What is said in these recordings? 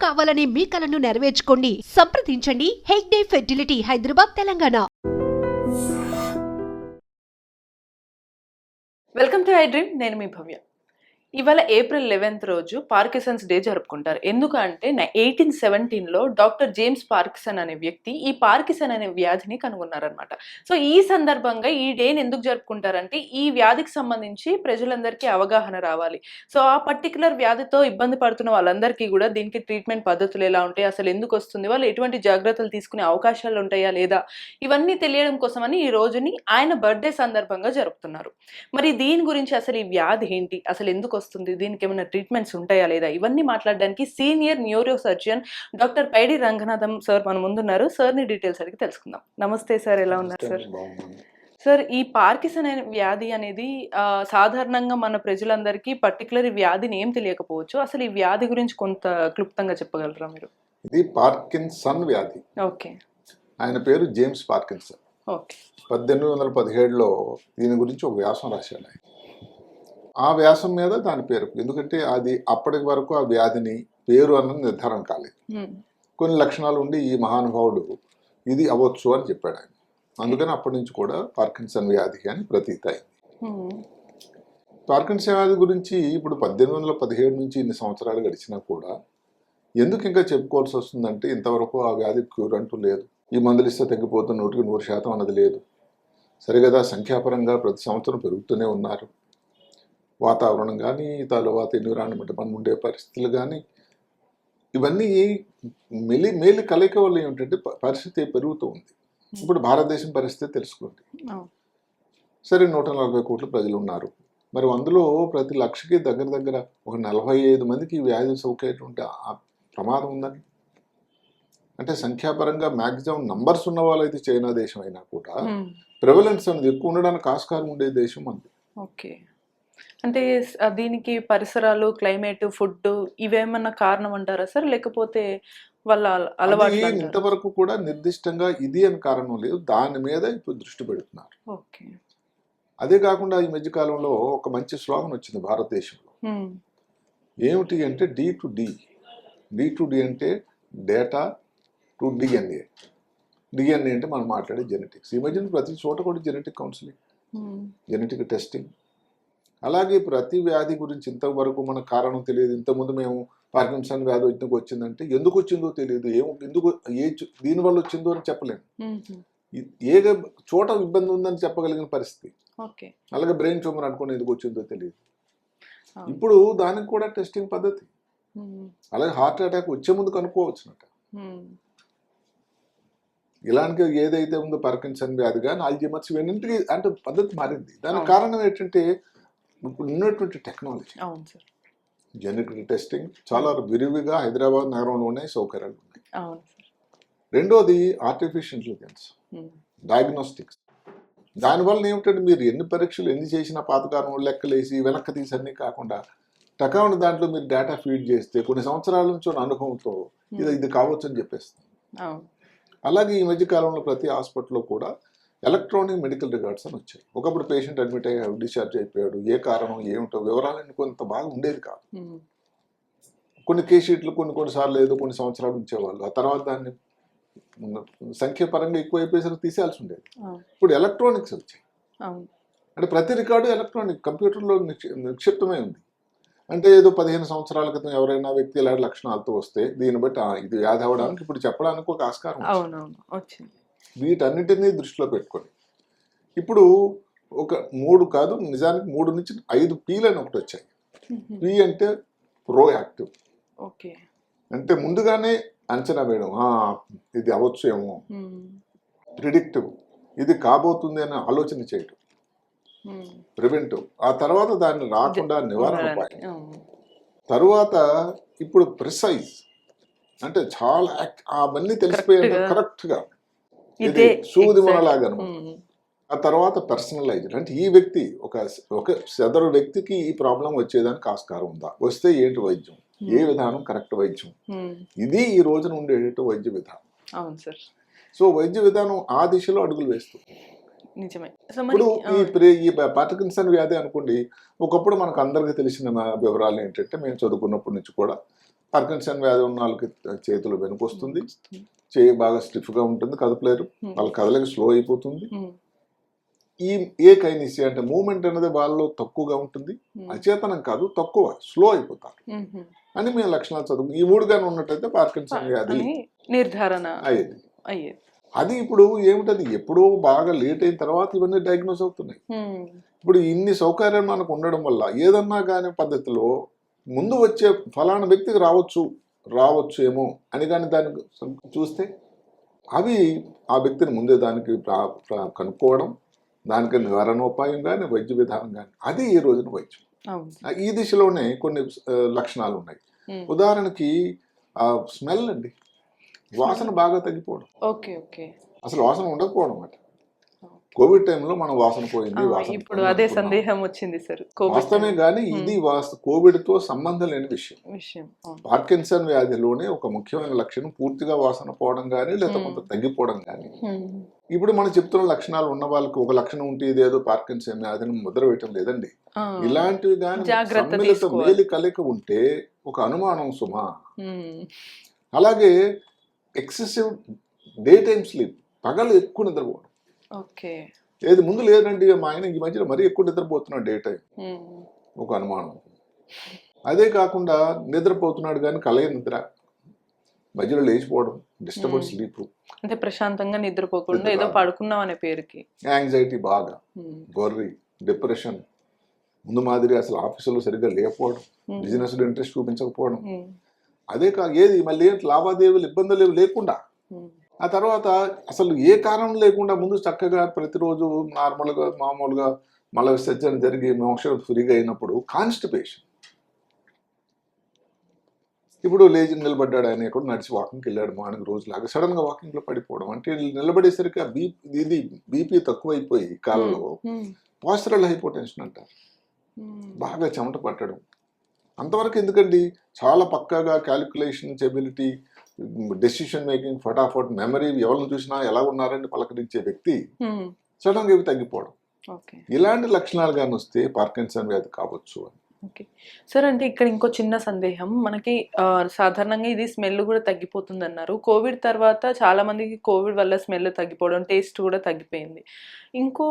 కావాలనే మీ కలను నెరవేర్చుకోండి. సంప్రదించండి Hegde fertility, Hyderabad, Telangana. Welcome to I dream. నేను మీ భవ్య. ఇవాళ ఏప్రిల్ 11th రోజు పార్కిన్సన్స్ డే జరుపుకుంటారు. ఎందుకంటే 1817లో డాక్టర్ జేమ్స్ పార్కిన్సన్ అనే వ్యక్తి ఈ పార్కిన్సన్ అనే వ్యాధిని కనుగొన్నారనమాట. సో ఈ సందర్భంగా ఈ డేని ఎందుకు జరుపుకుంటారంటే ఈ వ్యాధికి సంబంధించి ప్రజలందరికీ అవగాహన రావాలి. సో ఆ పర్టికులర్ వ్యాధితో ఇబ్బంది పడుతున్న వాళ్ళందరికీ కూడా దీనికి ట్రీట్మెంట్ పద్ధతులు ఎలా ఉంటాయి, అసలు ఎందుకు వస్తుంది, వాళ్ళు ఎటువంటి జాగ్రత్తలు తీసుకునే అవకాశాలు ఉంటాయా లేదా, ఇవన్నీ తెలియడం కోసమని ఈ రోజుని ఆయన బర్త్డే సందర్భంగా జరుపుతున్నారు. మరి దీని గురించి అసలు ఈ వ్యాధి ఏంటి, అసలు ఎందుకు వస్తుంది, దీనికి ఏమైనా ట్రీట్మెంట్స్ ఉంటాయా లేదా, ఇవన్నీ మాట్లాడడానికి సీనియర్ న్యూరో సర్జన్ డాక్టర్ పైడి రంగనాథం సార్ మన ముందున్నారు. సార్ని డీటెయిల్స్ అడిగి తెలుసుకుందాం. నమస్తే సార్, ఎలా ఉన్నారు సార్? సార్, ఈ పార్కిన్సన్ అనే వ్యాధి అనేది సాధారణంగా మన ప్రజలందరికీ పర్టికులర్ ఈ వ్యాధిని ఏం తెలియకపోవచ్చు. అసలు ఈ వ్యాధి గురించి కొంత క్లుప్తంగా చెప్పగలరా మీరు? ఇది పార్కిన్సన్ వ్యాధి. ఓకే. ఆయన పేరు జేమ్స్ పార్కిన్సన్. ఓకే. 1817లో దీని గురించి ఒక వ్యాసం రాశాడు ఆయన. ఆ వ్యాసం మీద దాని పేరు, ఎందుకంటే అది అప్పటి వరకు ఆ వ్యాధిని పేరు అన్నది నిర్ధారణ కాలేదు. కొన్ని లక్షణాలు ఉండి ఈ మహానుభావుడు ఇది అవ్వచ్చు అని చెప్పాడు ఆయన. అందుకని అప్పటి నుంచి కూడా పార్కిన్సన్ వ్యాధి అని ప్రతీత అయింది. పార్కిన్సన్ వ్యాధి గురించి ఇప్పుడు 1817 నుంచి ఇన్ని సంవత్సరాలు గడిచినా కూడా ఎందుకు ఇంకా చెప్పుకోవాల్సి వస్తుందంటే ఇంతవరకు ఆ వ్యాధి క్యూర్ అంటూ లేదు. ఈ మందులు ఇస్తే తగ్గిపోతున్న 100% అన్నది లేదు. సరిగదా సంఖ్యాపరంగా ప్రతి సంవత్సరం పెరుగుతూనే ఉన్నారు. వాతావరణం కానీ తర్వాత ఎన్విరాన్మెంట్ మనం ఉండే పరిస్థితులు కానీ ఇవన్నీ మేలు కలయిక వల్ల ఏమిటంటే పరిస్థితి పెరుగుతూ ఉంది. ఇప్పుడు భారతదేశం పరిస్థితి తెలుసుకోండి. సరే 140 కోట్ల ప్రజలు ఉన్నారు. మరి అందులో ప్రతి లక్షకి దగ్గర ఒక 45 మందికి ఈ వ్యాధి సోకేటువంటి ప్రమాదం ఉందని అంటే సంఖ్యాపరంగా మ్యాక్సిమం నంబర్స్ ఉన్న వాళ్ళైతే చైనా దేశం అయినా కూడా ప్రెవలెన్స్ అనేది ఎక్కువ ఉండడానికి ఆస్కారం ఉండే దేశం మనది. ఓకే. అంటే దీనికి పరిసరాలు, క్లైమేట్, ఫుడ్ ఇవేమన్నా కారణం అంటారా సార్, లేకపోతే వాళ్ళ అలవాటు? ఇంతవరకు కూడా నిర్దిష్టంగా ఇది అని కారణం లేదు, దాని మీద ఇప్పుడు దృష్టి పెడుతున్నారు. ఓకే. అదే కాకుండా ఈ మధ్య కాలంలో ఒక మంచి స్లోగన్ వచ్చింది భారతదేశంలో. ఏమిటి అంటే డి టు డి అంటే డేటా టు డిఎన్ఏ. డిఎన్ఏ అంటే మనం మాట్లాడే జెనెటిక్స్. ఈ మధ్యన ప్రతి చోట కూడా జెనెటిక్ కౌన్సిలింగ్, జెనెటిక్ టెస్టింగ్. అలాగే ప్రతి వ్యాధి గురించి ఇంతవరకు మనకు కారణం తెలియదు. ఇంతకుముందు మేము పార్కిన్సన్ వ్యాధి ఎందుకు వచ్చిందంటే ఎందుకు వచ్చిందో తెలియదు, దీనివల్ల వచ్చిందో అని చెప్పలేము. ఏ చోట ఇబ్బంది ఉందని చెప్పగలిగిన పరిస్థితి. అలాగే బ్రెయిన్ ట్యూమర్ అనుకుని ఎందుకు వచ్చిందో తెలియదు. ఇప్పుడు దానికి కూడా టెస్టింగ్ పద్ధతి. అలాగే హార్ట్ అటాక్ వచ్చే ముందు కనుక్కోవచ్చునట. ఇలాంటి ఏదైతే ఉందో పార్కిన్సన్ వ్యాధి కానీ ఆల్జీమర్స్ ఇవన్నింటికి అంటే పద్ధతి మారింది. దానికి కారణం ఏంటంటే ఇప్పుడు ఉన్నటువంటి టెక్నాలజీ, జెనెటిక్ టెస్టింగ్ చాలా విరివిగా హైదరాబాద్ నగరంలోనే సౌకర్యాలు ఉన్నాయి. రెండోది ఆర్టిఫిషియల్ ఇంటెలిజెన్స్, డయాగ్నోస్టిక్స్. దానివల్ల ఏమిటంటే మీరు ఎన్ని పరీక్షలు ఎన్ని చేసినా పాతకాలం లెక్కలేసి వెనక్కి తీసి అన్నీ కాకుండా టకావున దాంట్లో మీరు డేటా ఫీడ్ చేస్తే కొన్ని సంవత్సరాల నుంచి ఉన్న అనుభవంతో ఇది కావచ్చు అని చెప్పేస్తుంది. అలాగే ఈ మధ్య కాలంలో ప్రతి హాస్పిటల్లో కూడా ఎలక్ట్రానిక్ మెడికల్ రికార్డ్స్ అని వచ్చాయి. ఒకప్పుడు పేషెంట్ అడ్మిట్ అయ్యాడు, డిశ్చార్జ్ అయిపోయాడు, ఏ కారణం ఏమిటో వివరాలన్నీ కొంత బాగా ఉండేది కాదు. కొన్ని కేస్ షీట్లు కొన్నిసార్లు ఏదో కొన్ని సంవత్సరాలు ఉంచేవాళ్ళు. ఆ తర్వాత దాన్ని సంఖ్య పరంగా ఎక్కువ అయిపోయేసరికి తీసేయాల్సి ఉండేది. ఇప్పుడు ఎలక్ట్రానిక్స్ వచ్చాయి. అంటే ప్రతి రికార్డు ఎలక్ట్రానిక్ కంప్యూటర్లో నిక్షిప్తమై ఉంది. అంటే ఏదో 15 సంవత్సరాల క్రితం ఎవరైనా వ్యక్తి ఇలాంటి లక్షణాలతో వస్తే దీన్ని బట్టి ఇది వ్యాధి అవ్వడానికి ఇప్పుడు చెప్పడానికి ఒక ఆస్కారం వచ్చింది. వీటన్నిటినీ దృష్టిలో పెట్టుకొని ఇప్పుడు ఒక 3 కాదు, నిజానికి 3 నుంచి 5 పీలు అని ఒకటి వచ్చాయి. పీ అంటే ప్రోయాక్టివ్, అంటే ముందుగానే అంచనా వేయడం, ఇది అవ్వచ్చు ఏమో. ప్రిడిక్టివ్, ఇది కాబోతుంది అని ఆలోచన చేయడం. ప్రివెంటివ్, ఆ తర్వాత దాన్ని రాకుండా నివారణ ఉపాయం. తరువాత ఇప్పుడు ప్రిసైజ్, అంటే చాలా అవన్నీ తెలిసిపోయాడు కరెక్ట్గా, ఇది సూది మనలాగా. ఆ తర్వాత పర్సనలైజ్డ్, అంటే ఈ వ్యక్తి ఒక సదరు వ్యక్తికి ఈ ప్రాబ్లం వచ్చేదానికి ఆస్కారం ఉందా, వస్తే ఏంటి వైద్యం, ఏ విధానం కరెక్ట్ వైద్యం, ఇది ఈ రోజున ఉండేట వైద్య విధానం. అవును సార్. సో వైద్య విధానం ఆ దిశలో అడుగులు వేస్తుంది. నిజమే. ఇప్పుడు ఈ పార్కిన్సన్ వ్యాధి అనుకోండి, ఒకప్పుడు మనకు అందరికీ తెలిసిన వివరాలు ఏంటంటే మేము చదువుకున్నప్పటి నుంచి కూడా పార్కిన్సన్ వ్యాధి ఉన్న వాళ్ళకి చేతులు వెనుకొస్తుంది, చేయి బాగా స్టిఫ్గా ఉంటుంది, కదపలేరు, వాళ్ళ కదలిక స్లో అయిపోతుంది. ఈ ఏకైనిసియా అంటే మూమెంట్ అనేది వాళ్ళలో తక్కువగా ఉంటుంది, అచేతనం కాదు, తక్కువ స్లో అయిపోతారు అని మేము లక్షణాలు చదువు. ఈ 3 గాని ఉన్నట్టయితే పార్కిన్సన్ వ్యాధి నిర్ధారణ అయ్యేది. అది ఇప్పుడు ఏమిటది ఎప్పుడో బాగా లేట్ అయిన తర్వాత ఇవన్నీ డయాగ్నోస్ అవుతున్నాయి. ఇప్పుడు ఇన్ని సౌకర్యాలు మనకు ఉండడం వల్ల ఏదన్నా కానీ పద్ధతిలో ముందు వచ్చే ఫలానా వ్యక్తికి రావచ్చు ఏమో అని కానీ దాన్ని చూస్తే అవి ఆ వ్యక్తిని ముందే దానికి కనుక్కోవడం, దానికి నివారణోపాయం కానీ వైద్య విధానం కానీ అది ఈ రోజున వైద్యం. ఈ దిశలోనే కొన్ని లక్షణాలు ఉన్నాయి. ఉదాహరణకి స్మెల్ అండి, వాసన బాగా తగ్గిపోవడం, అసలు వాసన ఉండకపోవడం అన్నమాట. కోవిడ్ టైంలో మనం వాసన పోయింది, ఇప్పుడు అదే సందేహం వచ్చింది సార్. వాస్తవమే కానీ ఇది కోవిడ్ తో సంబంధం లేని విషయం. పార్కిన్సన్ వ్యాధిలోనే ఒక ముఖ్యమైన లక్షణం పూర్తిగా వాసన పోవడం కానీ లేదా కొంత తగ్గిపోవడం కానీ. ఇప్పుడు మనం చెప్తున్న లక్షణాలు ఉన్న వాళ్ళకి ఒక లక్షణం ఉంటే ఇదేదో పార్కిన్సన్ వ్యాధిని ముద్ర వేయటం లేదండి. ఇలాంటివి కానీ సమ్మిళిత మేలు కలయిక ఉంటే ఒక అనుమానం సుమా. అలాగే ఎక్సెసివ్ డే టైమ్ స్లీప్, పగలు ఎక్కువ నిద్రపోవడం. ఏది ముందు లేదండి, మా ఆయన ఈ మధ్యలో మరీ ఎక్కువ నిద్రపోతున్నాడు డే టైం, ఒక అనుమానం. అదే కాకుండా నిద్రపోతున్నాడు కానీ కలయ నిద్ర, మధ్యలో లేచిపోవడం, డిస్టర్బెడ్ స్లీప్, అంటే ప్రశాంతంగా నిద్రపోకుండా ఏదో పడుకున్నాం అనే పేరుకి. యాంగ్జైటీ బాగా, గొర్రి, డిప్రెషన్, ముందు మాదిరి అసలు ఆఫీసులో సరిగ్గా లేకపోవడం, బిజినెస్ లో ఇంట్రెస్ట్ చూపించకపోవడం. అదే ఏది మళ్ళీ లావాదేవీలు ఇబ్బందులు లేకుండా, ఆ తర్వాత అసలు ఏ కారణం లేకుండా ముందు చక్కగా ప్రతిరోజు నార్మల్గా మామూలుగా మల విసర్జన జరిగి మోషన్ ఫ్రీగా అయినప్పుడు కాన్స్టిపేషన్. ఇప్పుడు లేచి నిలబడ్డాడు, ఆయన ఎక్కడ నడిచి వాకింగ్కి వెళ్ళాడు మార్నింగ్ రోజులాగా, సడన్ గా వాకింగ్ లో పడిపోవడం. అంటే నిలబడేసరికి ఆ బీపీ తక్కువైపోయి కాలంలో పాస్టరల్ హైపోటెన్షన్ అంటారు, బాగా చెమట పట్టడం. అంతవరకు ఎందుకండి, చాలా పక్కాగా క్యాలిక్యులేషన్ ఎబిలిటీ, డెసిషన్ మేకింగ్, ఫటాఫట్ మెమరీ, ఎవరిని చూసినా ఎలా ఉన్నారని పలకరించే వ్యక్తి సడన్ గా ఇవి తగ్గిపోవడం. ఇలాంటి లక్షణాలు కానీ వస్తే పార్కిన్సన్ వ్యాధి కావచ్చు అని. సార్, అంటే ఇక్కడ ఇంకో చిన్న సందేహం మనకి, సాధారణంగా ఇది స్మెల్ కూడా తగ్గిపోతుంది అన్నారు. కోవిడ్ తర్వాత చాలా మందికి కోవిడ్ వల్ల స్మెల్ తగ్గిపోవడం, టేస్ట్ కూడా తగ్గిపోయింది. ఇంకో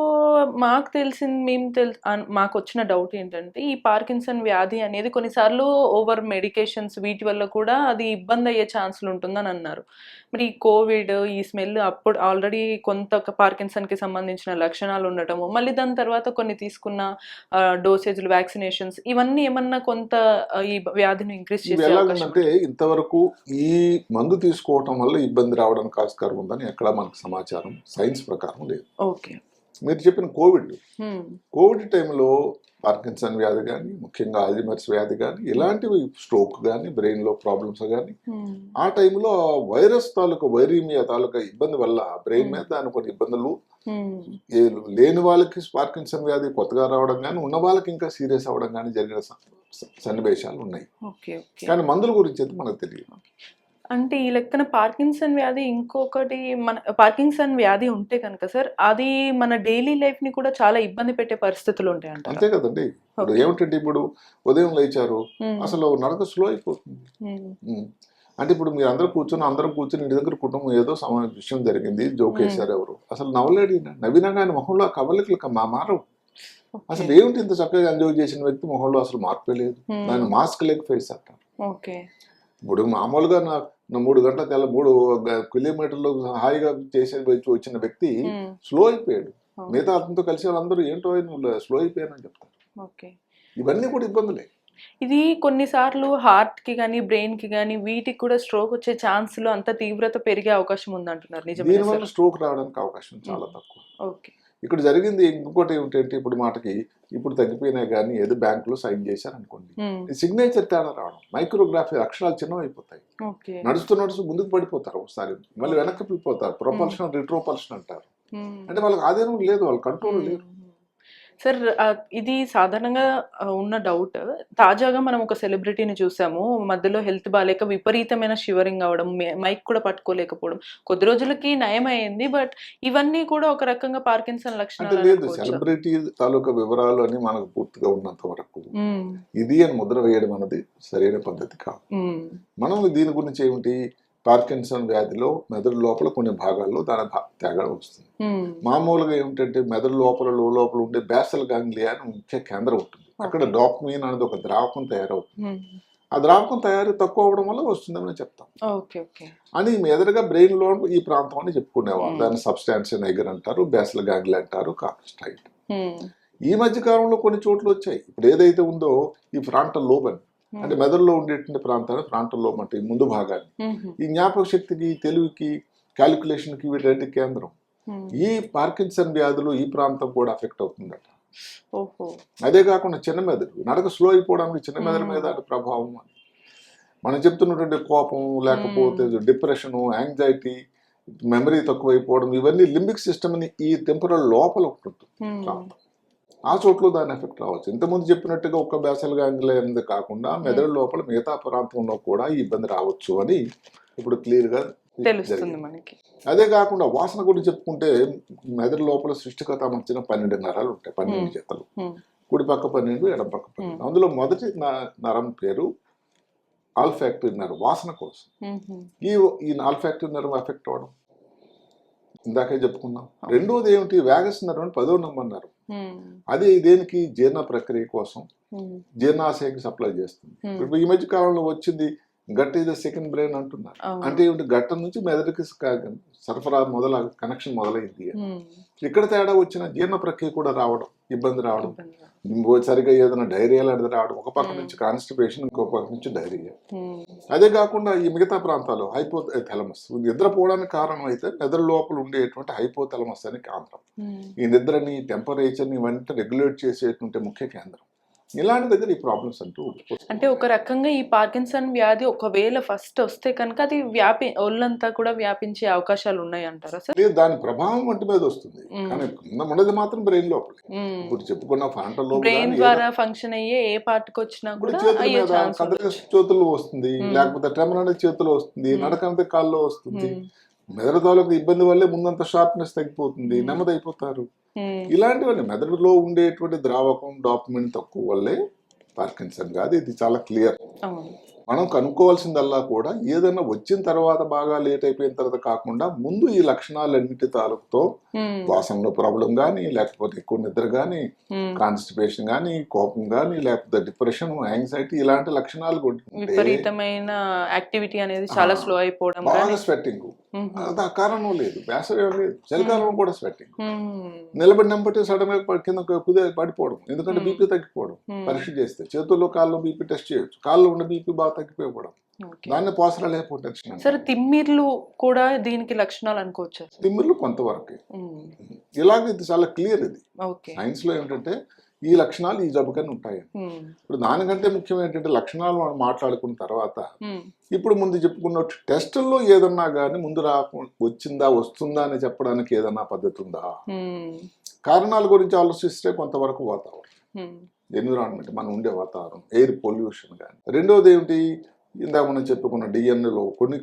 మాకు వచ్చిన డౌట్ ఏంటంటే, ఈ పార్కిన్సన్ వ్యాధి అనేది కొన్నిసార్లు ఓవర్ మెడికేషన్స్ వీటి వల్ల కూడా అది ఇబ్బంది అయ్యే ఛాన్సులు ఉంటుందని అన్నారు. మరి ఈ కోవిడ్, ఈ స్మెల్ అప్పుడు ఆల్రెడీ కొంత పార్కిన్సన్కి సంబంధించిన లక్షణాలు ఉండటము, మళ్ళీ దాని తర్వాత కొన్ని తీసుకున్న డోసేజ్లు, వ్యాక్సినేషన్స్, ఇవన్నీ ఏమన్నా కొంత ఈ వ్యాధిని ఇంక్రీజ్ చేసే అవకాశం? అంటే ఇంతవరకు ఈ మందు తీసుకోవటం వల్ల ఇబ్బంది రావడానికి ఆస్కారం ఉందని ఎక్కడ మనకు సమాచారం సైన్స్ ప్రకారం లేదు. ఓకే. మీరు చెప్పిన కోవిడ్ టైంలో పార్కిన్సన్ వ్యాధి కానీ, ముఖ్యంగా ఆల్జీమర్స్ వ్యాధి కానీ, ఇలాంటివి స్ట్రోక్ కానీ, బ్రెయిన్ లో ప్రాబ్లమ్స్ కానీ, ఆ టైంలో వైరస్ తాలూకా వైరీమియా తాలూకా ఇబ్బంది వల్ల బ్రెయిన్ మీద దాని కొన్ని ఇబ్బందులు, లేని వాళ్ళకి పార్కిన్సన్ వ్యాధి కొత్తగా రావడం కానీ, ఉన్న వాళ్ళకి ఇంకా సీరియస్ అవ్వడం కానీ జరిగిన సన్నివేశాలు ఉన్నాయి. కానీ మందుల గురించి అయితే మనకు తెలియదు. అంటే ఈ లెక్కన పార్కిన్సన్ వ్యాధి, ఇంకొకటి మన పార్కిన్సన్ వ్యాధి ఉంటే కనుక సార్, అది మన డైలీ లైఫ్ ని కూడా చాలా ఇబ్బంది పెట్టే పరిస్థితులు ఉంటాయి అంట. అంతే కదండి. ఇప్పుడు ఏమిటంటే, ఇప్పుడు ఉదయం లేచారు, అసలు నడక స్లో అయిపోతుంది. అంటే ఇప్పుడు మీరు అందరం కూర్చొని ఇంటి దగ్గర కుటుంబం ఏదో విషయం జరిగింది, జోక్ వేశారు, ఎవరు అసలు నవ్వినా కానీ మొహంలో ఆ కవలికలు మారవు. అసలు ఏమిటి ఇంత చక్కగా ఎంజాయ్ చేసిన వ్యక్తి మొహంలో అసలు మార్పే లేదు. దాన్ని మాస్క్ లేక ఫేస్ అంటారు. ఇప్పుడు మామూలుగా 3 గంటల 3 కిలోమీటర్లు హాయిగా వచ్చిన వ్యక్తి స్లో అయిపోయాడు. మిగతా అతనితో కలిసి వాళ్ళందరూ ఏంటో స్లో అయిపోయానని చెప్తారు. ఇవన్నీ కూడా ఇబ్బందులే. ఇది కొన్నిసార్లు హార్ట్ కి కానీ, బ్రెయిన్ కి కానీ, వీటికి కూడా స్ట్రోక్ వచ్చే ఛాన్సులు, అంత తీవ్రత పెరిగే అవకాశం ఉందంటున్నారు. నిజమే? దీనివల్ల స్ట్రోక్ రావడానికి అవకాశం చాలా తక్కువ. ఇక్కడ జరిగింది ఇంకోటి ఏమిటంటే, ఇప్పుడు మాటకి ఇప్పుడు తగ్గిపోయినా కానీ ఏదో బ్యాంకులో సైన్ చేశారు అనుకోండి, సిగ్నేచర్ తేడా రావడం, మైక్రోగ్రాఫీ అక్షరాలు చిన్నవి అయిపోతాయి, నడుస్తూ ముందుకు పడిపోతారు, ఒకసారి మళ్ళీ వెనక్కి వెళ్ళిపోతారు. ప్రొపల్షన్, రిట్రోపల్షన్ అంటారు. అంటే వాళ్ళకి ఆధీనం లేదు, వాళ్ళ కంట్రోల్ లేదు. సార్ ఇది సాధారణంగా ఉన్న డౌట్. తాజాగా మనం ఒక సెలబ్రిటీని చూసాము. మధ్యలో హెల్త్ బాలేక విపరీతమైన షివరింగ్ అవ్వడం, మైక్ కూడా పట్టుకోలేకపోవడం. కొద్ది రోజులకి నయమయింది. బట్ ఇవన్నీ కూడా ఒక రకంగా పార్కిన్సన్ అంటే లక్షణాలు లేదు, అనుకోవచ్చా? సెలబ్రిటీ తాలూకా వివరాలు అని మనకు పూర్తిగా ఉన్నంత వరకు హ్మ్. ఇది అని ముద్ర వేయడం అనేది సరైన పద్ధతి కాదు. హ్మ్. మనం దీని గురించి ఏమిటి, పార్కిన్సన్ వ్యాధిలో మెదడు లోపల కొన్ని భాగాల్లో దాని తేడా వస్తుంది. హ్మ్. మామూలుగా ఏమిటంటే మెదడు లోపల లోపల ఉండే బేసల్ గాంగ్లియా అని ముఖ్య కేంద్రం ఉంటుంది. అక్కడ ఓకే. డోపమైన్ అనేది ఒక ద్రావకం తయారవుతుంది. హ్మ్. ఆ ద్రావకం తయారీ తక్కువ అవడం వల్ల వస్తుందని చెప్తాం. ఓకే. ఓకే. అని ఎదురుగా బ్రెయిన్ లో ఈ ప్రాంతం అని చెప్పుకునేవాళ్ళు. Hmm. దాన్ని సబ్స్టాన్స్ నైగర్ అంటారు, బేసల్ గాంగ్లియా అంటారు, కార్టిస్టైడ్. హ్మ్. ఈ మధ్య కాలంలో కొన్ని చోట్ల వచ్చాయి. ఇప్పుడు ఏదైతే ఉందో ఈ ఫ్రాంటల్ లోబ్ అని, అంటే మెదడులో ఉండేటువంటి ప్రాంతాన్ని ఫ్రాంటల్ లోబ్ అంటే ఈ ముందు భాగాన్ని, హుహు. ఈ జ్ఞాపక శక్తికి, తెలివికి, క్యాలిక్యులేషన్కి వీటి కేంద్రం. హ్మ్. ఈ పార్కిన్సన్ వ్యాధులు ఈ ప్రాంతం కూడా అఫెక్ట్ అవుతుందట. ఓహో! అదే కాకుండా చిన్న మెదడు నడక స్లో అయిపోవడానికి చిన్న మెదడు మీద అది ప్రభావం అని మనం చెప్తున్నటువంటి కోపం, లేకపోతే డిప్రెషను, యాంగ్జైటీ, మెమరీ తక్కువైపోవడం, ఇవన్నీ లింబిక్ సిస్టమ్ అని ఈ టెంపరల్ లోపల ఉంటుంది హ్మ్. ప్రాంతం. ఆ చోట్ల దాని ఎఫెక్ట్ రావచ్చు. ఇంతకుముందు చెప్పినట్టుగా ఒక్క బేసల్ గాంగ్లియా అనేది కాకుండా మెదడు లోపల మిగతా ప్రాంతంలో కూడా ఈ ఇబ్బంది రావచ్చు అని ఇప్పుడు క్లియర్గా తెలుస్తుంది మనకి. అదే కాకుండా వాసన గురించి చెప్పుకుంటే మెదడు లోపల సృష్టికర్త మధ్యన 12 నరాలు ఉంటాయి, 12 జతలు. హ్మ్. కుడి పక్క 12, ఎడం పక్క 12. అందులో మొదటి నరం పేరు ఆల్ఫాక్టరీ నర్వ్, వాసన కోసం. హుహు. ఈ ఆల్ఫాక్టరీ నర్వ్ ఎఫెక్ట్ అవ్వడం ఇందాకే చెప్పుకున్నాం. రెండోది ఏమిటి, వ్యాగస్ నర్వ్ అని 10వ నంబర్ నర్వ్. హ్మ్. అది దేనికి, జీర్ణ ప్రక్రియ కోసం, హ్మ్. జీర్ణాశయానికి సప్లై చేస్తుంది. ఇప్పుడు ఈ మధ్య కాలంలో వచ్చింది gut is the second brain అంటున్నారు. అవును. అంటే ఏమిటి, గట్ట నుంచి మెదడుకి సరఫరా కనెక్షన్ మొదలైంది. హ్మ్. ఇక్కడ తేడా వచ్చిన జీర్ణ ప్రక్రియ కూడా రావడం, ఇబ్బంది రావడం, ఇబ్బంది. సరిగా ఏదైనా డైరియా లాంటిది రావడం, ఒక పక్క నుంచి కాన్స్టిపేషన్, ఇంకో పక్క నుంచి డైరియా. హ్మ్. అదే కాకుండా ఈ మిగతా ప్రాంతాల్లో హైపోథాలమస్, నిద్రపోవడానికి కారణం అయితే మెదడు లోపల ఉండేటువంటి హైపోథాలమస్ అనే కేంద్రం. హ్మ్. ఈ నిద్రని, టెంపరేచర్ని ఇవన్నీ రెగ్యులేట్ చేసేటువంటి ముఖ్య కేంద్రం. ఇలాంటి దగ్గర ఈ ప్రాబ్లమ్స్ అంటూ అంటే ఒక రకంగా ఈ పార్కిన్సన్ వ్యాధి ఒకవేళ ఫస్ట్ వస్తే కనుక అది ఒళ్ళంతా కూడా వ్యాపించే అవకాశాలు ఉన్నాయి అంటారా సార్? లేదు, దాని ప్రభావం ఒంటి మీద వస్తుంది, మ్మ్. కానీ ఉన్నది మాత్రం బ్రెయిన్ లోపల. మ్మ్. ఇప్పుడు చెప్పుకున్న ఫ్రంటల్ లోబ్ బ్రెయిన్ కానీ ద్వారా ఫంక్షన్ అయ్యే ఏ పార్ట్కి వచ్చినా ఇప్పుడు కూడా చేతుల అయ్యే మీద ఛాన్స్ కదలిక ఉండొచ్చు. చేతుల్లో వస్తుంది, మ్మ్. లేకపోతే ట్రెమర్ అనేది చేతిలో వస్తుంది, మ్మ్. నడక అంటే కాల్లో వస్తుంది. మ్మ్. మెదడు తాలూకు ఇబ్బంది వల్లే ముందంత షార్ప్నెస్ తగ్గిపోతుంది, మ్మ్. నెమ్మది అయిపోతారు. మ్మ్. ఇలాంటివన్నీ మెదడులో ఉండేటువంటి ద్రావకం, డాపమైన్ తక్కువ వల్లే పార్కిన్సన్ కాదు, ఇది చాలా క్లియర్. అవును. మనం కనుక్కోవాల్సిందల్లా కూడా ఏదైనా వచ్చిన తర్వాత బాగా లేట్ అయిపోయిన తర్వాత కాకుండా ముందు ఈ లక్షణాలన్నిటి తాలూకుతో మ్మ్. వాసనలో ప్రాబ్లం కానీ, లేకపోతే ఎక్కువ నిద్ర కానీ, మ్మ్. కాన్స్టిపేషన్ కానీ, కోపం కానీ, లేకపోతే డిప్రెషన్, యాంగ్జైటీ, ఇలాంటి లక్షణాలు ఉంటే విపరీతమైన యాక్టివిటీ అనేది చాలా స్లో అయిపోవడం బాగా కానీ. స్వెట్టింగ్, మ్మ్. అది ఆ కారణం లేదు, వేసవి లేదు, చలికాలంలో కూడా స్వెట్టింగ్, మ్మ్. నిలబడినంబట్టి సడన్ గా కింద పడిపోవడం, ఎందుకంటే మ్మ్. బీపీ తగ్గిపోవడం. మ్మ్. పరీక్ష చేస్తే చేతుల్లో కాళ్ళు బీపీ టెస్ట్ చేయొచ్చు, కాళ్ళు ఉన్న బీపీ బాగా తగ్గిపోవడం, ఓకే. దాన్ని పోసరాలు హైపోటెన్షన్ సరే, అంటారు. తిమ్మిర్లు కూడా దీనికి లక్షణాలు అనుకోవచ్చా సార్? తిమ్మిర్లు కొంతవరకు, మ్మ్. ఇలాగ ఇది చాలా క్లియర్. ఇది ఓకే. సైన్స్ లో ఏమిటంటే ఈ లక్షణాలు ఈ జబ్బుకని ఉంటాయి. మ్మ్. ఇప్పుడు దానికంటే ముఖ్యం ఏంటంటే లక్షణాలు మనం మాట్లాడుకున్న తర్వాత మ్మ్. ఇప్పుడు ముందు చెప్పుకున్నట్టు టెస్టుల్లో ఏదన్నా కానీ ముందు వచ్చిందా వస్తుందా అని చెప్పడానికి ఏదన్నా పద్ధతి ఉందా? మ్మ్. కారణాల గురించి ఆలోచిస్తే కొంతవరకు వాతావరణం, మ్మ్. ఎన్విరాన్మెంట్, మనం ఉండే వాతావరణం, ఎయిర్ పొల్యూషన్ కానీ. రెండవది ఏమిటి, ఇందాక మనం చెప్పుకున్న డిఎన్ఏలో కొన్ని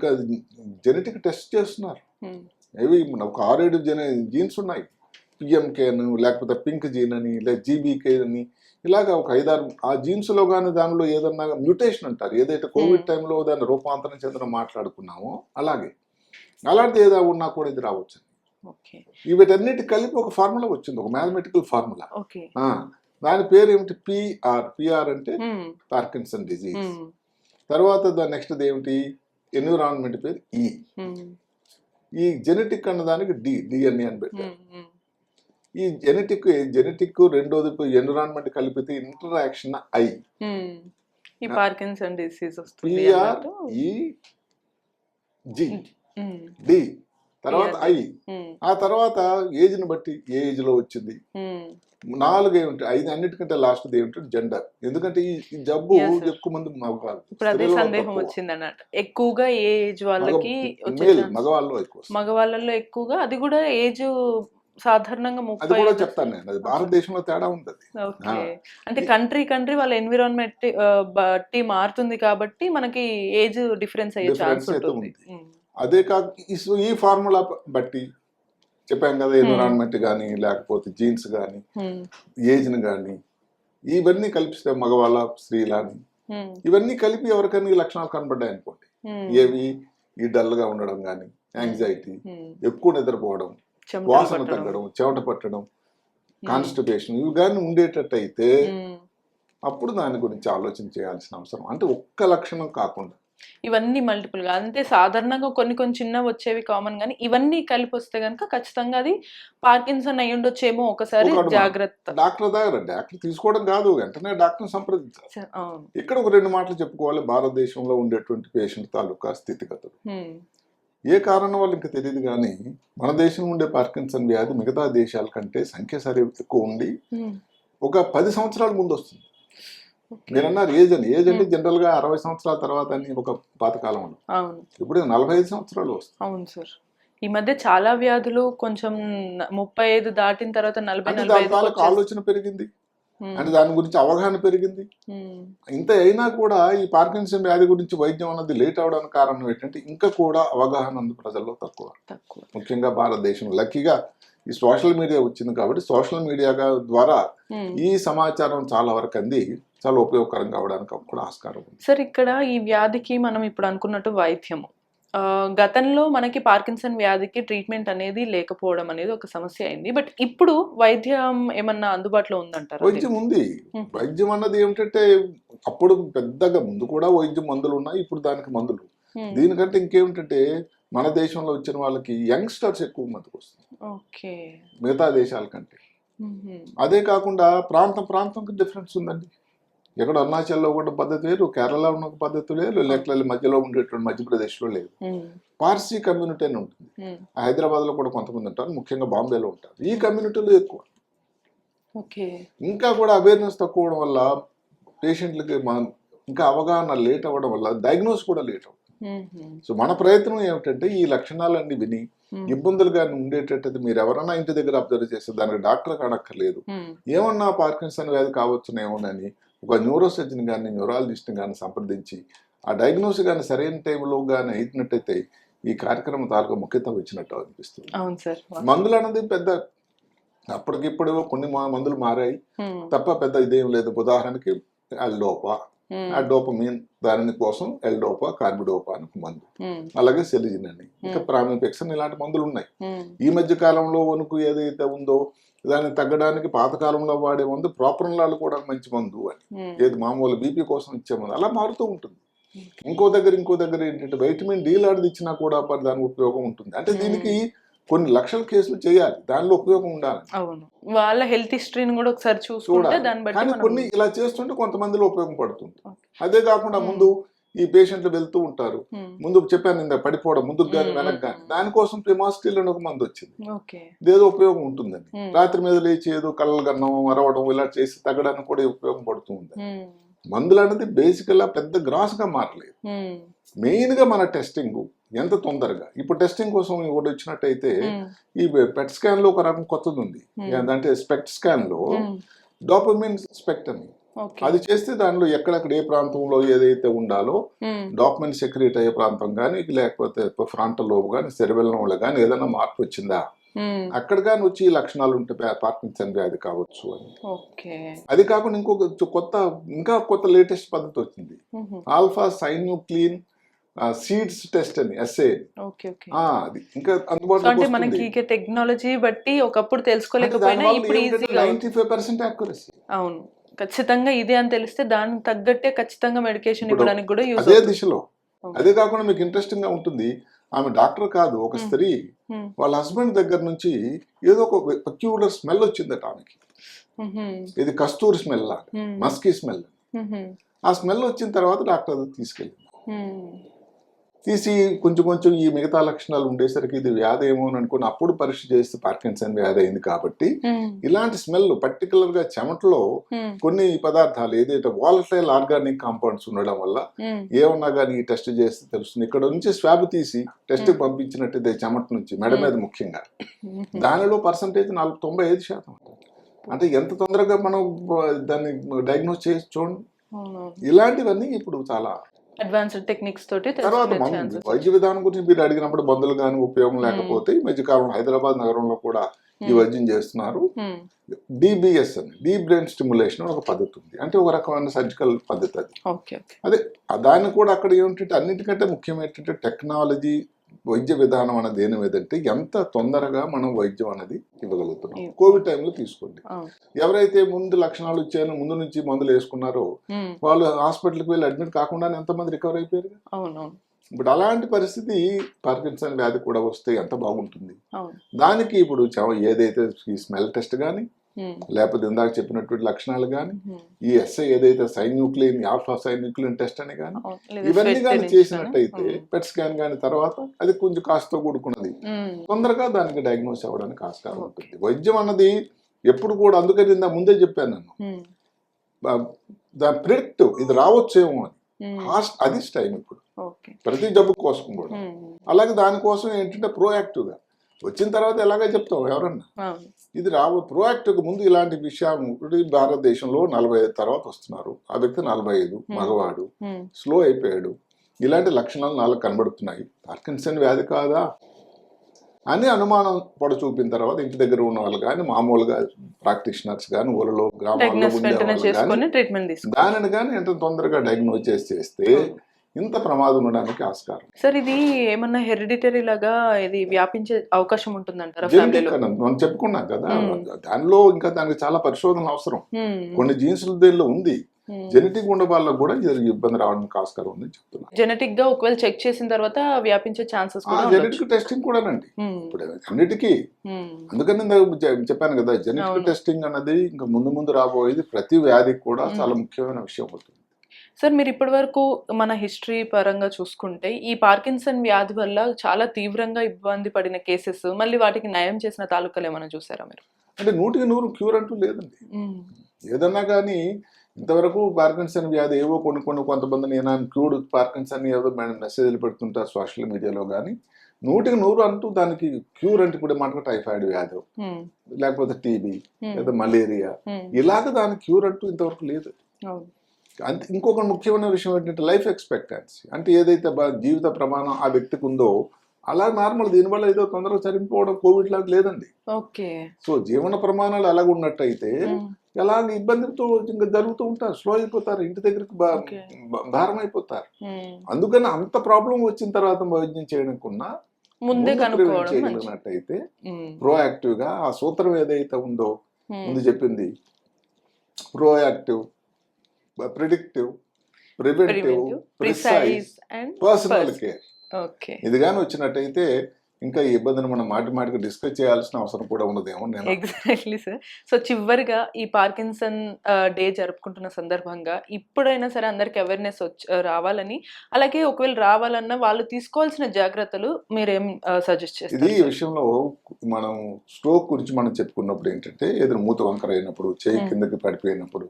జెనెటిక్ టెస్ట్ చేస్తున్నారు. మ్మ్. ఏవి ఒక 6-7 జీన్స్ ఉన్నాయి, పిఎంకే అని, లేకపోతే పింక్ జీన్ అని, లేదా జీబీకే అని, ఇలాగా ఒక 5-6 ఆ జీన్స్లో కానీ దానిలో ఏదన్నా మ్యూటేషన్ అంటారు, ఏదైతే కోవిడ్ టైంలో దాన్ని రూపాంతరం చెందడం మాట్లాడుకున్నామో అలాగే అలాంటిది ఏదో ఉన్నా కూడా ఇది రావచ్చు. ఓకే. వీటన్నిటి కలిపి ఒక ఫార్ములా వచ్చింది, ఒక మ్యాథమెటికల్ ఫార్ములా. ఓకే. దాని పేరు ఏమిటి, పిఆర్ అంటే మ్మ్. Parkinson disease. మ్మ్. తర్వాత దాని నెక్స్ట్ ఏమిటి, ఎన్విరాన్మెంట్ పేరు ఈ. మ్మ్. ఈ జెనెటిక్ అన్నదానికి డిఎన్ఏ అని పెట్టారు. మ్మ్. ఈ జెనెటిక్ రెండోది ఎన్విరాన్మెంట్ కలిపితే ఇంటరాక్షన్ ఐ. మ్మ్. ఈ పార్కిన్సన్ డిసీజ్ వస్తుంది పిఆర్ అన్నట్టు. ఈ జి మ్మ్. డి తర్వాత ఐ. మ్మ్. ఆ తర్వాత ఏజ్ని బట్టి ఏ ఏజ్ లో వచ్చింది. మ్మ్. 4 ఏమిటి, 5 అన్నిటికంటే లాస్ట్ ఏమిటి జెండర్. ఎందుకంటే ఈ జబ్బు Yes, sir. ఎక్కువ మంది మగవాళ్ళు, ఇప్పుడు అదే స్త్రీలలో సందేహం తక్కువ. వచ్చింది అన్నట్టు. ఎక్కువగా ఏ ఏజ్ వాళ్ళకి వచ్చే మేల్ ఛాన్స్? మగవాళ్ళు ఎక్కువ వస్తుంది. మగవాళ్ళలో ఎక్కువగా, అది కూడా ఏజ్ సాధారణంగా అది కూడా 35. చెప్తాను నేను, అది భారతదేశంలో తేడా ఉంది అది. ఓకే. అంటే కంట్రీ వాళ్ళ ఎన్విరాన్మెంట్ బట్టి మారుతుంది కాబట్టి మనకి ఏజ్ డిఫరెన్స్ అయ్యే ఛాన్స్ డిఫరెన్స్ అయితే ఉంటుంది. ఉంది. అదే కాక ఈ ఫార్ములా బట్టి చెప్పాం కదా, ఎన్విరాన్మెంట్ కానీ లేకపోతే జీన్స్ కానీ ఏజ్ని కానీ ఇవన్నీ కలిపిస్తే మగవాళ్ళ స్త్రీలని ఇవన్నీ కలిపి ఎవరికైనా ఈ లక్షణాలు కనబడ్డాయి అనుకోండి, ఏవి ఈ డల్గా ఉండడం కానీ, యాంగ్జైటీ, ఎక్కువ నిద్రపోవడం, వాసన తగ్గడం, చెమట పట్టడం, కాన్స్టిపేషన్, ఇవి కానీ ఉండేటట్టయితే అప్పుడు దాని గురించి ఆలోచన చేయాల్సిన అవసరం. అంటే ఒక్క లక్షణం కాకుండా ఇవన్నీ మల్టిపుల్ గా, అంటే సాధారణంగా కొన్ని చిన్నవి వచ్చేవి కామన్, కానీ ఇవన్నీ కలిపి వస్తే కనుక ఖచ్చితంగా అది పార్కిన్సన్ అయి ఉండొచ్చేమో, ఒకసారి జాగ్రత్త. డాక్టర్ తీసుకోవడం కాదు, వెంటనే డాక్టర్ సంప్రదించాలి. ఇక్కడ ఒక 2 మాటలు చెప్పుకోవాలి భారతదేశంలో ఉండేటువంటి పేషెంట్ తాలూకా స్థితిగతులు. ఏ కారణం వల్ల ఇంకా తెలియదు కానీ మన దేశంలో ఉండే పార్కిన్సన్ వ్యాధి మిగతా దేశాల కంటే సంఖ్య సరే ఎక్కువ ఉండి ఒక 10 సంవత్సరాల ముందు వస్తుంది. మీరు అన్నారు ఏజ్ అంటే జనరల్ గా 60 సంవత్సరాల తర్వాత అని ఒక పాతకాలం ఉంది. ఇప్పుడు 45 సంవత్సరాలు వస్తుంది. అవును సార్. ఈ మధ్య చాలా వ్యాధులు కొంచెం 35 దాటిన తర్వాత 40-45 ఆలోచన పెరిగింది, అంటే దాని గురించి అవగాహన పెరిగింది. ఇంత అయినా కూడా ఈ పార్కిన్సన్ వ్యాధి గురించి వైద్యం అన్నది లేట్ అవడానికి కారణం ఏంటంటే ఇంకా కూడా అవగాహన ప్రజల్లో తక్కువ. ముఖ్యంగా భారతదేశం లక్కీగా ఈ సోషల్ మీడియా వచ్చింది కాబట్టి సోషల్ మీడియా ద్వారా ఈ సమాచారం చాలా వరకు అంది చాలా ఉపయోగకరంగా అవడానికి కూడా ఆస్కారం ఉంది. సార్, ఇక్కడ ఈ వ్యాధికి మనం ఇప్పుడు అనుకున్నట్టు వైద్యము, గతంలో మనకి పార్కిన్సన్ వ్యాధికి ట్రీట్మెంట్ అనేది లేకపోవడం అనేది ఒక సమస్య అయింది. బట్ ఇప్పుడు వైద్యం ఏమన్నా అందుబాటులో ఉందంటారా? వైద్యం ఉంది. వైద్యం అన్నది ఏమిటంటే అప్పుడు పెద్దగా ముందు కూడా వైద్యం మందులు ఉన్నాయి, ఇప్పుడు దానికి మందులు. దీనికంటే ఇంకేమిటంటే మన దేశంలో వచ్చిన వాళ్ళకి యంగ్స్టర్స్ ఎక్కువ మందికి వస్తుంది మిగతా దేశాల కంటే. అదే కాకుండా ప్రాంతంకి డిఫరెన్స్ ఉందండి. ఎక్కడ అరుణాచల్లో ఒక పద్ధతి వేరు, కేరళలో ఉన్న ఒక పద్ధతి వేరు, లేకపోతే మధ్యలో ఉండేటువంటి మధ్యప్రదేశ్లో లేదు. పార్సీ కమ్యూనిటీ అని ఉంటుంది. హైదరాబాద్ లో కూడా కొంతమంది ఉంటారు, ముఖ్యంగా బాంబేలో ఉంటారు. ఈ కమ్యూనిటీలో ఎక్కువ. ఇంకా కూడా అవేర్నెస్ తక్కువ అవడం వల్ల పేషెంట్లకి ఇంకా అవగాహన లేట్ అవ్వడం వల్ల డయాగ్నోస్ కూడా లేట్ అవుతుంది. సో మన ప్రయత్నం ఏమిటంటే ఈ లక్షణాలన్నీ విని ఇబ్బందులుగా ఉండేటట్టు మీరు ఎవరన్నా ఇంటి దగ్గర అబ్జర్వ్ చేస్తే దానికి డాక్టర్ కానక్కర్లేదు, ఏమన్నా పార్కిన్సన్ వ్యాధి కావచ్చునేమోనని ఒక న్యూరో సర్జన్ కానీ న్యూరాలజిస్ట్ కానీ సంప్రదించి ఆ డయాగ్నోస్ కానీ సరైన టైంలో కానీ అయినట్టయితే ఈ కార్యక్రమం తాలూకా ముఖ్యత్వం ఇచ్చినట్టు అనిపిస్తుంది. మందులు అన్నది పెద్ద అప్పటికిప్పుడు కొన్ని మందులు మారాయి తప్ప పెద్ద ఇదేం లేదు. ఉదాహరణకి ఎల్డోపా, ఆ డోపమిన్ దాని కోసం ఎల్డోపా, కార్బిడోపా అని మందు, అలాగే సెలిజిన్ అని, ఇంకా ప్రామిపెక్సిన్, ఇలాంటి మందులు ఉన్నాయి. ఈ మధ్య కాలంలో వణుకు ఏదైతే ఉందో దాన్ని తగ్గడానికి పాతకాలంలో వాడే మందు ప్రోపరన్లాల్ కూడా మంచి మందు అని, ఏది మామూలు బీపీ కోసం ఇచ్చే మందు, అలా మారుతూ ఉంటుంది. ఇంకో దగ్గర ఏంటంటే వైటమిన్ డి లాంటిది ఇచ్చినా కూడా దానికి ఉపయోగం ఉంటుంది. అంటే దీనికి కొన్ని లక్షల కేసులు చేయాలి, దానిలో ఉపయోగం ఉండాలి. అవును, వాళ్ళ హెల్త్ హిస్టరీని కూడా ఒకసారి చూసుకుంటే దాన్ని బట్టి కానీ కొన్ని ఇలా చేస్తుంటే కొంతమందిలో ఉపయోగపడుతుంది. అదే కాకుండా ముందు ఈ పేషెంట్లు వెళ్తూ ఉంటారు, ముందు చెప్పాను ఇంత పడిపోవడం ముందుకు కానీ వెనక్కి కానీ, దానికోసం ప్రిమాస్టిల్ అని ఒక మందు వచ్చింది, ఏదో ఉపయోగం ఉంటుందని. రాత్రి మీద లేచి ఏదో కళ్ళ గన్నం అరవడం ఇలా చేసి తగ్గడానికి కూడా ఉపయోగం పడుతూ ఉంది. మందులు అనేది బేసికల్గా పెద్ద గ్రాస్ గా మారలేదు. మెయిన్ గా మన టెస్టింగ్ ఎంత తొందరగా, ఇప్పుడు టెస్టింగ్ కోసం ఒకటి వచ్చినట్టయితే ఈ పెట్ స్కాన్ లో ఒక రకం కొత్తది ఉంది, అంటే స్పెక్ట్ స్కాన్ లో డోపమిన్ స్పెక్ట్ అని, అది చేస్తే దానిలో ఎక్కడెక్కడ ఏ ప్రాంతంలో ఏదైతే ఉండాలో డోపమిన్ సెక్రెట్ అయ్యే ప్రాంతం కానీ లేకపోతే ఫ్రంటల్ లోబ్ కానీ సెరిబెల్లంలో కానీ ఏదైనా మార్పు వచ్చిందా, అక్కడ కానీ వచ్చి ఈ లక్షణాలు ఉంటే పార్కిన్సన్ వ్యాధి కావచ్చు అని. అది కాకుండా ఇంకా కొత్త లేటెస్ట్ పద్ధతి వచ్చింది, ఆల్ఫా సైన్యూక్లిన్ సీడ్స్ టెస్ట్ అని, ఎస్ఏ. అది ఇంకా అందుబాటులో మనకి టెక్నాలజీ బట్టి ఒకప్పుడు తెలుసుకోలేకపోయినా ఇప్పుడు 95% యాక్యురసీ. అవును, ఖచ్చితంగా ఇదే అని తెలిస్తే దానికి తగ్గట్టే ఖచ్చితంగా మెడికేషన్ ఇవ్వడానికి కూడా అదే దిశలో. అదే కాకుండా మీకు ఇంట్రెస్టింగ్ గా ఉంటుంది, ఆమె డాక్టర్ కాదు, ఒక స్త్రీ వాళ్ళ హస్బెండ్ దగ్గర నుంచి ఏదో ఒక పెక్యులర్ స్మెల్ వచ్చిందట ఆమెకి. ఇది కస్తూరి స్మెల్ లాగా, మస్కీ స్మెల్. ఆ స్మెల్ వచ్చిన తర్వాత డాక్టర్ తీసుకెళ్ళింది. తీసి కొంచెం కొంచెం ఈ మిగతా లక్షణాలు ఉండేసరికి ఇది వ్యాధి ఏమో అని అనుకుని అప్పుడు పరీక్ష చేస్తే పార్కిన్సన్ వ్యాధి అయింది కాబట్టి ఇలాంటి స్మెల్ పర్టికులర్ గా చెమటలో కొన్ని పదార్థాలు ఏదైతే వాలటైల్ ఆర్గానిక్ కాంపౌండ్స్ ఉండడం వల్ల ఏమన్నా కానీ ఈ టెస్ట్ చేస్తే తెలుస్తుంది. ఇక్కడ నుంచి స్వాబ్ తీసి టెస్ట్ పంపించినట్టు చెమట నుంచి మెడ మీద ముఖ్యంగా దానిలో పర్సంటేజ్ 95%. అంటే ఎంత తొందరగా మనం దాన్ని డయాగ్నోస్ చేసి చూడండి. ఇలాంటివన్నీ ఇప్పుడు చాలా అడ్వాన్స్డ్ టెక్నిక్స్ తోటి తర్వాత వైద్య విధానం గురించి మీరు అడిగినప్పుడు మందులు కానీ ఉపయోగం లేకపోతే ఈ మధ్యకాలంలో హైదరాబాద్ నగరంలో కూడా ఈ వైద్యం చేస్తున్నారు. డిబిఎస్ అని డీప్ బ్రెయిన్ స్టిమ్యులేషన్ ఒక పద్ధతి ఉంది. అంటే ఒక రకమైన సర్జికల్ పద్ధతి అది. అదే దాన్ని కూడా అక్కడ ఏమిటంటే అన్నిటికంటే ముఖ్యం ఏంటంటే టెక్నాలజీ వైద్య విధానం అనేది ఏదంటే ఎంత తొందరగా మనం వైద్యం అనేది ఇవ్వగలుగుతున్నాం. కోవిడ్ టైంలో తీసుకోండి, ఎవరైతే ముందు లక్షణాలు ఇచ్చారో ముందు నుంచి మందులు వేసుకున్నారో వాళ్ళు హాస్పిటల్కి వెళ్ళి అడ్మిట్ కాకుండా ఎంతమంది రికవర్ అయిపోయారు. ఇప్పుడు అలాంటి పరిస్థితి పార్కిన్సన్ వ్యాధి కూడా వస్తే ఎంత బాగుంటుంది. దానికి ఇప్పుడు ఏదైతే ఈ స్మెల్ టెస్ట్ కానీ లేకపోతే ఇందాక చెప్పినటువంటి లక్షణాలు కానీ ఈ ఎస్ఐ ఏదైతే సైన్యూక్లియన్ ఆల్ఫా సైన్యూక్లియన్ టెస్ట్ అని కానీ ఇవన్నీ కానీ చేసినట్టయితే పెట్ స్కాన్ కానీ తర్వాత అది కొంచెం కాస్త కూడుకున్నది తొందరగా దానికి డయాగ్నోస్ అవ్వడానికి ఆస్కారం ఉంటుంది. వైద్యం అన్నది ఎప్పుడు కూడా అందుకని ఇందా ముందే చెప్పాను నేను దాని ప్రిడిక్టివ్ ఇది రావచ్చేమో అని అది టైం ఇప్పుడు ప్రతి జబ్బు కోసం కూడా. అలాగే దానికోసం ఏంటంటే ప్రోయాక్టివ్గా వచ్చిన తర్వాత ఎలాగే చెప్తాం ఎవరన్నా ఇది ప్రోయాక్టివ్గా ముందు ఇలాంటి విషయం. భారతదేశంలో 45 తర్వాత వస్తున్నారు, ఆ వ్యక్తి 45 మగవాడు స్లో అయిపోయాడు, ఇలాంటి లక్షణాలు నాలుగు కనబడుతున్నాయి, పార్కిన్సన్ వ్యాధి కాదా అని అనుమానం పడ చూపిన తర్వాత ఇంటి దగ్గర ఉన్న వాళ్ళు కానీ మామూలుగా ప్రాక్టీషనర్స్ కానీ ఊళ్ళలో గ్రామాల్లో దానిని కానీ ఎంత తొందరగా డయాగ్నోస్ చేస్తే ఇంత ప్రమాదం ఉండడానికి ఆస్కారం. సార్ ఇది ఏమన్నా హెరిడిటరీ లాగా ఇది వ్యాపించే అవకాశం ఉంటుందంటారా? మనం చెప్పుకున్నాం కదా, దానిలో ఇంకా దానికి చాలా పరిశోధన అవసరం. కొన్ని జీన్సులు దీనిలో ఉంది, జెనెటిక్ ఉండే వాళ్ళకు కూడా ఇబ్బంది రావడానికి ఆస్కారం ఉంది చెప్తున్నా. జెనెటిక్ గా ఒకవేళ చెక్ చేసిన తర్వాత వ్యాపించే ఛాన్సెస్ జెనెటిక్ టెస్టింగ్ కూడా అండి ఇప్పుడు అన్నిటికీ. అందుకని చెప్పాను కదా, జెనెటిక్ టెస్టింగ్ అన్నది ఇంకా ముందు ముందు రాబోయేది ప్రతి వ్యాధికి కూడా చాలా ముఖ్యమైన విషయం అవుతుంది. సార్ మీరు ఇప్పటి వరకు మన హిస్టరీ పరంగా చూసుకుంటే ఈ పార్కిన్సన్ వ్యాధి వల్ల చాలా తీవ్రంగా ఇబ్బంది పడిన కేసెస్ మళ్ళీ వాటికి నయం చేసిన తాలూకాలు ఏమైనా చూసారా మీరు? అంటే 100% క్యూర్ అంటూ లేదండి. ఏదన్నా కానీ ఇంతవరకు పార్కిన్సన్ వ్యాధి ఏవో కొంతమంది నేను క్యూర్డ్ పార్కిన్సన్ ఏదో మెసేజ్లు పెడుతుంటారు సోషల్ మీడియాలో, కానీ 100% అంటూ దానికి క్యూర్ అంటే ఇప్పుడు మాట టైఫాయిడ్ వ్యాధి లేకపోతే టీబీ లేదా మలేరియా ఇలాగ దానికి క్యూర్ అంటూ ఇంతవరకు లేదు. అంతే. ఇంకొక ముఖ్యమైన విషయం ఏంటంటే లైఫ్ ఎక్స్పెక్టెన్సీ, అంటే ఏదైతే జీవిత ప్రమాణం ఆ వ్యక్తికి ఉందో అలా నార్మల్, దీనివల్ల ఏదో తొందరగా చనిపోవడం కోవిడ్ లాగా లేదండి. సో జీవన ప్రమాణాలు ఎలాగ ఉన్నట్టయితే ఎలాగ ఇబ్బందితో ఇంకా జరుగుతూ ఉంటారు, స్లో అయిపోతారు, ఇంటి దగ్గరికి భారం అయిపోతారు. అందుకని అంత ప్రాబ్లం వచ్చిన తర్వాత వైద్యం చేయడానికున్నా ముందే చేయగలిగినట్టయితే ప్రోయాక్టివ్ గా ఆ సూత్రం ఏదైతే ఉందో ముందు చెప్పింది proactive, predictive, preventive, precise and personal care ఇది కానీ వచ్చినట్టయితే ఇంకా ఈ ఇబ్బందిని మనం మాటికి డిస్కస్ చేయాల్సిన అవసరం కూడా ఉన్నదేమో. Exactly sir. సో చివరిగా ఈ పార్కిన్సన్ డే జరుపుకుంటున్న సందర్భంగా ఇప్పుడైనా సరే అందరికి అవేర్నెస్ రావాలని, అలాగే ఒకవేళ రావాలన్నా వాళ్ళు తీసుకోవాల్సిన జాగ్రత్తలు మీరేం సజెస్ట్ చేస్తారు? ఇది ఈ విషయంలో మనం స్ట్రోక్ గురించి మనం చెప్పుకున్నప్పుడు ఏంటంటే ఏదైనా మూత వంకర అయినప్పుడు, చేయి కిందకి పడిపోయినప్పుడు,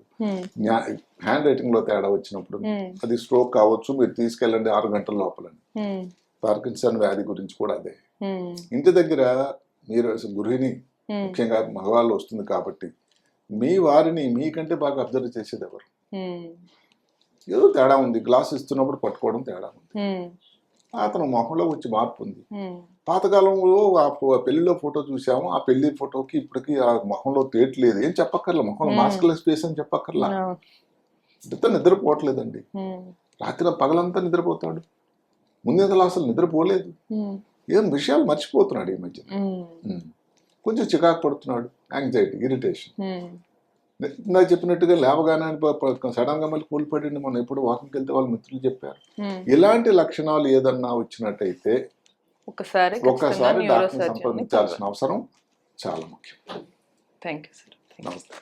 హ్యాండ్ రైటింగ్ లో తేడా వచ్చినప్పుడు అది స్ట్రోక్ కావచ్చు, మీరు తీసుకెళ్ళండి 6 గంటల లోపల. పార్కిన్సన్ వ్యాధి గురించి కూడా అదే. ఇంటి దగ్గర మీరు గృహిణి ముఖ్యంగా మగవాళ్ళు వస్తుంది కాబట్టి మీ వారిని మీకంటే బాగా అబ్జర్వ్ చేసేది ఎవరు? ఏదో తేడా ఉంది, గ్లాస్ ఇస్తున్నప్పుడు పట్టుకోవడం తేడా ఉంది, అతను మొహంలో వచ్చి మార్పు ఉంది. పాతకాలంలో ఆ పెళ్లిలో ఫోటో చూసాము, ఆ పెళ్లి ఫోటోకి ఇప్పటికి ఆ మొహంలో తేట్లేదు, ఏం చెప్పక్కర్లా, మొహంలో మాస్క్లెస్ ఫేస్ అని చెప్పక్కర్లా. ఇతను నిద్రపోవట్లేదండి, రాత్రి పగలంతా నిద్రపోతాడు, ముందు అసలు నిద్రపోలేదు, ఏం విషయాలు మర్చిపోతున్నాడు ఈ మధ్య, కొంచెం చికాకు పడుతున్నాడు, యాంగ్జైటీ, ఇరిటేషన్. నాకు చెప్పినట్టుగా లేవగానే సడన్ గా మళ్ళీ కూలిపడి మనం ఎప్పుడు వాకింగ్కి వెళ్తే వాళ్ళ మిత్రులు చెప్పారు. ఇలాంటి లక్షణాలు ఏదన్నా వచ్చినట్టయితే ఒక్కసారి డాక్టర్ని సంప్రదించాల్సిన అవసరం చాలా ముఖ్యం. Thank you sir. నమస్తే.